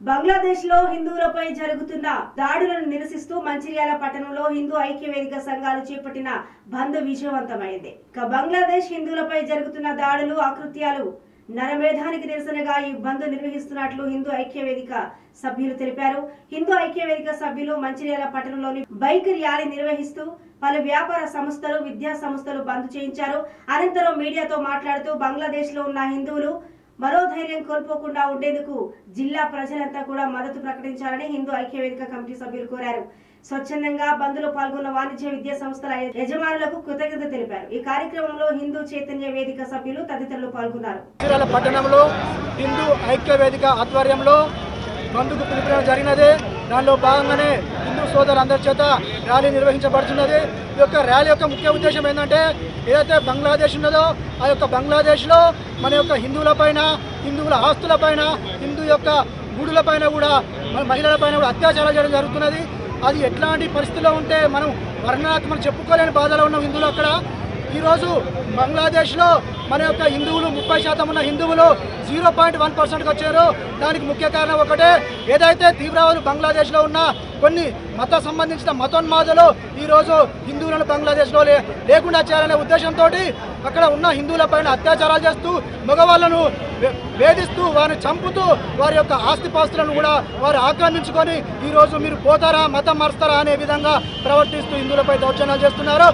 బంగ్లాదేశ్ లో హిందువులపై జరుగుతున్న దాడులను నిరసిస్తూ మంచిర్యాల పట్టణంలో హిందూ ఐక్యవేదిక సంఘాలు చేపట్టిన బంద్ విజయవంతమైంది. బంగ్లాదేశ్ హిందువులపై జరుగుతున్న దాడులు అకృత్యాలు నరమేధానికి నిరసనగా ఈ బంద్ నిర్వహిస్తున్నట్లు హిందూ ఐక్యవేదిక సభ్యులు తెలిపారు. హిందూ ఐక్యవేదిక సభ్యులు మంచిర్యాల పట్టణంలోని బైక్ ర్యాలీ నిర్వహిస్తూ పలు వ్యాపార సంస్థలు, విద్యా సంస్థలు బంద్ చేయించారు. అనంతరం మీడియాతో మాట్లాడుతూ బంగ్లాదేశ్ లో ఉన్న హిందువులు మనోధైర్యం కోల్పోకుండా ఉండేందుకు జిల్లా ప్రజలంతా కూడా మద్దతు ప్రకటించాలని హిందూ ఐక్యవేదిక కమిటీ సభ్యులు కోరారు. స్వచ్ఛందంగా బంద్లో పాల్గొన్న వాణిజ్య విద్యా సంస్థల యజమానులకు కృతజ్ఞత తెలిపారు. ఈ కార్యక్రమంలో హిందూ చైతన్య వేదిక సభ్యులు తదితరులు పాల్గొన్నారు. పట్టణంలో హిందూ ఐక్యవేదిక ఆధ్వర్యంలో బంద్కు పిలుపునడం జరిగినది. దానిలో భాగంగానే హిందూ సోదరులందరి చేత ర్యాలీ నిర్వహించబడుతున్నది. ఈ యొక్క ర్యాలీ యొక్క ముఖ్య ఉద్దేశం ఏంటంటే, ఏదైతే బంగ్లాదేశ్ ఉన్నదో ఆ యొక్క బంగ్లాదేశ్లో మన యొక్క హిందువులపైన, హిందువుల ఆస్తులపైన, హిందూ యొక్క గుడులపైన కూడా, మహిళలపైన కూడా అత్యాచారాలు చేయడం జరుగుతున్నది. అది ఎట్లాంటి పరిస్థితిలో ఉంటే మనం వర్ణనాత్మక చెప్పుకోలేని బాధలో ఉన్న హిందువులు అక్కడ ఈరోజు బంగ్లాదేశ్లో మన యొక్క హిందువులు 30% ఉన్న హిందువులు 0.1%కి వచ్చారు. దానికి ముఖ్య కారణం ఒకటే, ఏదైతే తీవ్రవాదులు బంగ్లాదేశ్లో ఉన్న కొన్ని మత సంబంధించిన మతోన్మాదులు ఈరోజు హిందువులను బంగ్లాదేశ్లో లేకుండా చేయాలనే ఉద్దేశంతో అక్కడ ఉన్న హిందువులపైన అత్యాచారాలు చేస్తూ, మగవాళ్ళను వేధిస్తూ, వారిని చంపుతూ, వారి యొక్క ఆస్తిపాస్తులను కూడా వారు ఆక్రమించుకొని ఈరోజు మీరు పోతారా, మతం మారుస్తారా అనే విధంగా ప్రవర్తిస్తూ హిందువులపై దౌర్జన్యాలు చేస్తున్నారు.